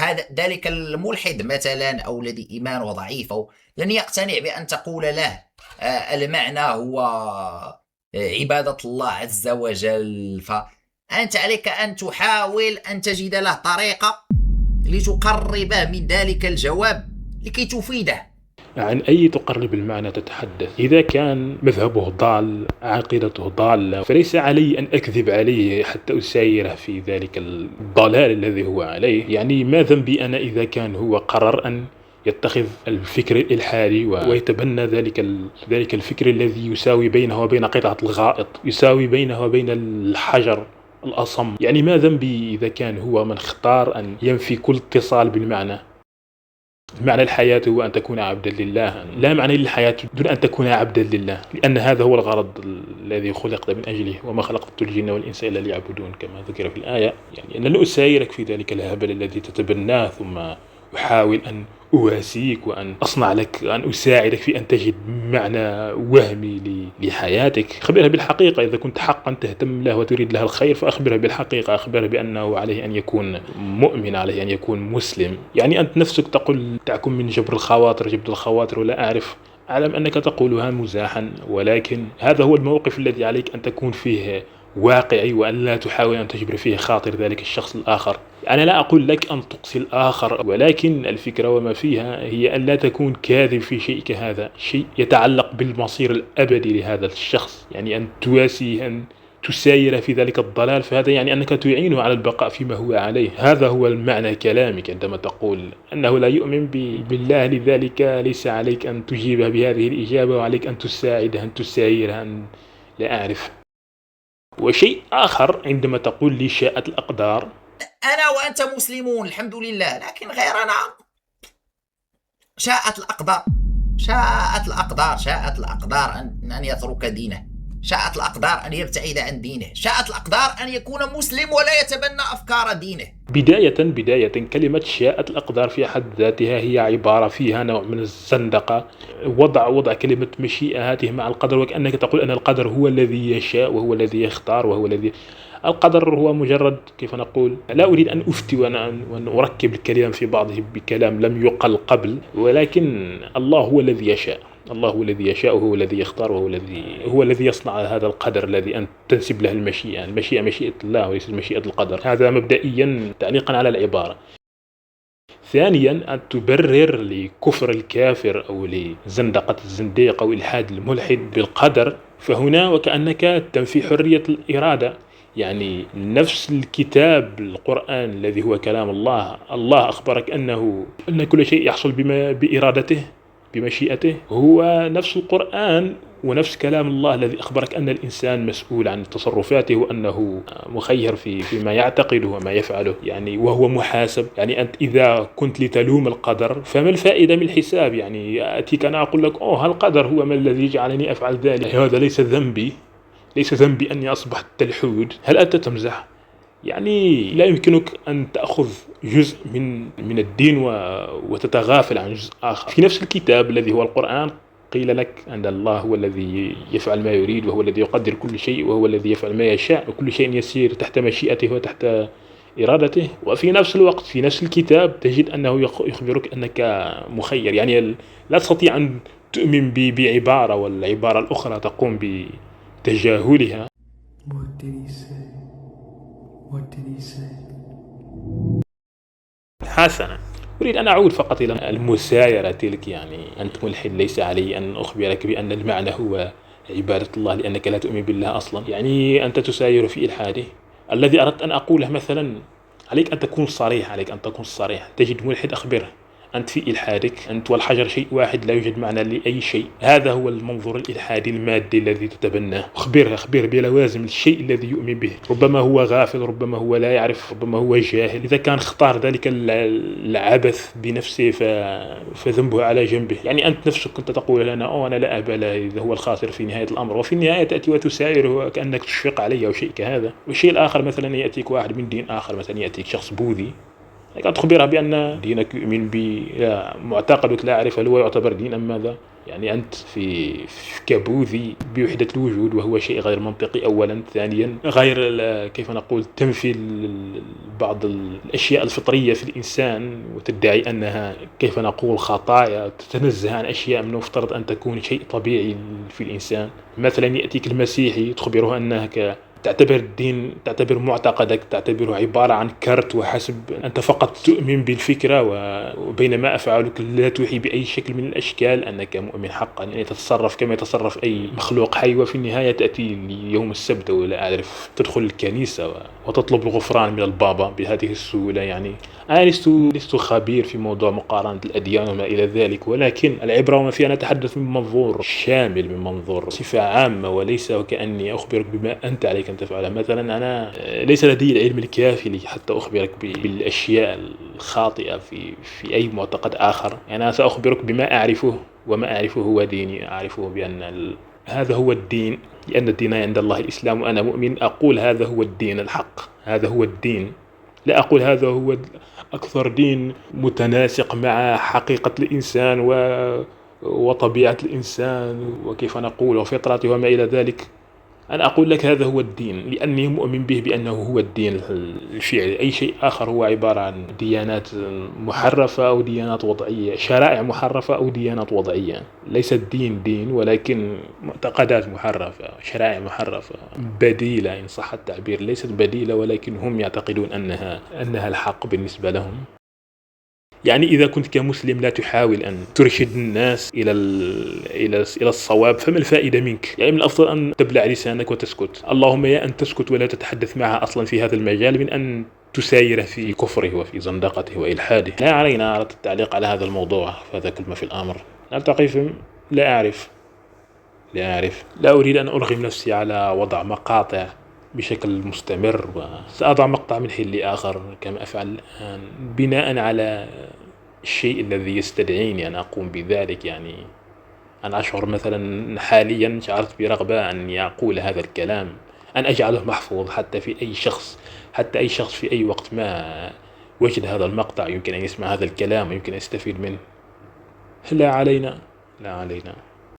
هذا ذلك الملحد مثلا أو الذي إيمانه ضعيف أو لن يقتنع بأن تقول له المعنى هو عبادة الله عز وجل. فأنت عليك أن تحاول أن تجد له طريقة لتقربه من ذلك الجواب لكي تفيده. عن أي تقرب المعنى تتحدث؟ إذا كان مذهبه ضال، عقيدته ضالة، فليس علي أن أكذب عليه حتى أسايره في ذلك الضلال الذي هو عليه. يعني ما ذنبي أنا إذا كان هو قرر أن يتخذ الفكر الإلحادي ويتبنى ذلك الفكر الذي يساوي بينه وبين قطعة الغائط، يساوي بينه وبين الحجر الأصم. يعني ما ذنبي إذا كان هو من اختار أن ينفي كل اتصال بالمعنى. معنى الحياة هو أن تكون عبدا لله، لا معنى للحياة دون أن تكون عبدا لله، لأن هذا هو الغرض الذي خلقت من أجله، وما خلقت الجن والإنس إلا ليعبدون كما ذكر في الآية. يعني أن أسايرك في ذلك الهبل الذي تتبناه، ثم أحاول أن أواسيك وأن أصنع لك، أن أساعدك في أن تجد معنى وهمي لحياتك. خبره بالحقيقة. إذا كنت حقا تهتم له وتريد له الخير فأخبره بالحقيقة، أخبره بأنه عليه أن يكون مؤمن، عليه أن يكون مسلم. يعني أنت نفسك تقول تحكم من جبر الخواطر ولا أعرف، أعلم أنك تقولها مزاحا، ولكن هذا هو الموقف الذي عليك أن تكون فيه واقعي، وأن لا تحاول أن تجبر فيه خاطر ذلك الشخص الآخر. أنا لا أقول لك أن تقصي الآخر، ولكن الفكرة وما فيها هي أن لا تكون كاذب في شيء كهذا، شيء يتعلق بالمصير الأبدي لهذا الشخص. يعني أن تواسيه، أن تساير في ذلك الضلال، فهذا يعني أنك تعينه على البقاء فيما هو عليه. هذا هو المعنى كلامك عندما تقول أنه لا يؤمن بالله، لذلك ليس عليك أن تجيبه بهذه الإجابة، وعليك أن تساعده، أن تسايره، أن لا أعرف. وشيء آخر عندما تقول لي شاءت الأقدار، أنا وأنت مسلمون الحمد لله، لكن غيرنا شاءت الأقدار أن يترك دينه، شاءت الأقدار أن يبتعد عن دينه، شاءت الأقدار أن يكون مسلم ولا يتبنى أفكار دينه. بداية كلمة شاءت الأقدار في حد ذاتها هي عبارة فيها نوع من الزندقة. وضع كلمة مشيئة هذه مع القدر، وكأنك تقول أن القدر هو الذي يشاء وهو الذي يختار وهو الذي. القدر هو مجرد، كيف نقول، لا أريد أن أفتي وأن أركب الكلام في بعضه بكلام لم يقل قبل، ولكن الله هو الذي يشاء، الله هو الذي يشاء وهو الذي يختار وهو الذي يصنع هذا القدر الذي أنت تنسب له المشيئة. المشيئة مشيئة الله وليس مشيئة القدر. هذا مبدئيا تعليقا على العبارة. ثانيا، أن تبرر لكفر الكافر أو لزندقة الزنديق أو إلحاد الملحد بالقدر، فهنا وكأنك تنفي حرية الإرادة. يعني نفس الكتاب القرآن الذي هو كلام الله أخبرك أن كل شيء يحصل بإرادته بمشيئته، هو نفس القرآن ونفس كلام الله الذي أخبرك أن الإنسان مسؤول عن تصرفاته، وأنه مخير فيما يعتقده وما يفعله، يعني وهو محاسب. يعني أنت إذا كنت لتلوم القدر فما الفائدة من الحساب؟ يعني أتيك أنا أقول لك القدر هو ما الذي جعلني أفعل ذلك، هذا ليس ذنبي أني أصبحت تلحود. هل أنت تمزح؟ يعني لا يمكنك أن تأخذ جزء من الدين وتتغافل عن جزء آخر. في نفس الكتاب الذي هو القرآن قيل لك أن الله هو الذي يفعل ما يريد، وهو الذي يقدر كل شيء، وهو الذي يفعل ما يشاء، وكل شيء يسير تحت مشيئته وتحت إرادته. وفي نفس الوقت في نفس الكتاب تجد أنه يخبرك أنك مخير. يعني لا تستطيع أن تؤمن بعبارة والعبارة الأخرى تقوم بتجاهلها. حسنا، أريد أن أعود فقط إلى المسايرة تلك. يعني أنت ملحد، ليس علي أن أخبرك بأن المعنى هو عبادة الله لأنك لا تؤمن بالله أصلا. يعني أنت تساير في إلحاده. الذي أردت أن أقوله مثلا، عليك أن تكون صريح. تجد ملحد أخبره أنت في إلحادك، أنت والحجر شيء واحد، لا يوجد معنى لأي شيء. هذا هو المنظور الإلحادي المادي الذي تتبناه. أخبره بلوازم الشيء الذي يؤمن به. ربما هو غافل، ربما هو لا يعرف، ربما هو جاهل. إذا كان اختار ذلك العبث بنفسه فذنبه على جنبه. يعني أنت نفسك كنت تقول لنا أنا لا أبالي إذا هو الخاسر في نهاية الأمر، وفي النهاية تأتي وتسايره كأنك تشفق عليه أو شيء كهذا. والشيء الآخر مثلا يأتيك واحد من دين آخر، مثلا يأتيك شخص بوذي، تخبرها بأن دينك يؤمن بمعتقدك لا أعرف هل هو يعتبر دين أم ماذا. يعني أنت في كابوذي بوحدة الوجود، وهو شيء غير منطقي أولا. ثانيا غير كيف نقول تنفي بعض الأشياء الفطرية في الإنسان، وتدعي أنها كيف نقول خطايا، تتنزه عن أشياء من المفترض أن تكون شيء طبيعي في الإنسان. مثلا يأتيك المسيحي تخبره أنك تعتبر الدين، تعتبر معتقدك، تعتبره عبارة عن كرت وحسب، أنت فقط تؤمن بالفكرة، وبينما أفعالك لا توحي بأي شكل من الأشكال أنك مؤمن حقا. يعني تتصرف كما يتصرف أي مخلوق حي، وفي النهاية تأتي يوم السبت ولا أعرف تدخل الكنيسة وتطلب الغفران من البابا بهذه السهولة. يعني أنا لست خبير في موضوع مقارنة الأديان وما إلى ذلك، ولكن العبرة وما فيها نتحدث من منظور شامل، من منظور صفة عامة، وليس وكأني أخبرك بما أنت عليك أن تفعله. مثلا أنا ليس لدي العلم الكافي حتى أخبرك بالأشياء الخاطئة في أي معتقد آخر. يعني أنا سأخبرك بما أعرفه، وما أعرفه هو ديني. أعرفه بأن هذا هو الدين، لأن الدين عند الله الإسلام، وأنا مؤمن أقول هذا هو الدين الحق، هذا هو الدين. لا أقول هذا هو أكثر دين متناسق مع حقيقة الإنسان وطبيعة الإنسان وكيف نقول وفطرته وما إلى ذلك. أنا أقول لك هذا هو الدين لأني مؤمن به بأنه هو الدين الفعلي. أي شيء آخر هو عبارة عن ديانات محرفة أو ديانات وضعية، شرائع محرفة أو ديانات وضعية. ليس الدين دين، ولكن معتقدات محرفة، شرائع محرفة بديلة إن صح التعبير. ليست بديلة، ولكن هم يعتقدون أنها الحق بالنسبة لهم. يعني إذا كنت كمسلم لا تحاول أن ترشد الناس إلى الصواب، فما الفائدة منك؟ يعني من الأفضل أن تبلع لسانك وتسكت. اللهم يا أن تسكت ولا تتحدث معه أصلا في هذا المجال، من أن تساير في كفره وفي زندقته وإلحاده. لا علينا أردت التعليق على هذا الموضوع، هذا كل ما في الأمر. نلتقي لا أعرف لا أريد أن أرغم نفسي على وضع مقاطع بشكل مستمر، وسأضع مقطع من حين لآخر كما أفعل الآن بناء على الشيء الذي يستدعيني أن أقوم بذلك. يعني أنا أشعر مثلا حاليا شعرت برغبة أن أقول هذا الكلام، أن أجعله محفوظ حتى أي شخص في أي وقت ما وجد هذا المقطع يمكن أن يسمع هذا الكلام ويمكن أن يستفيد منه. لا علينا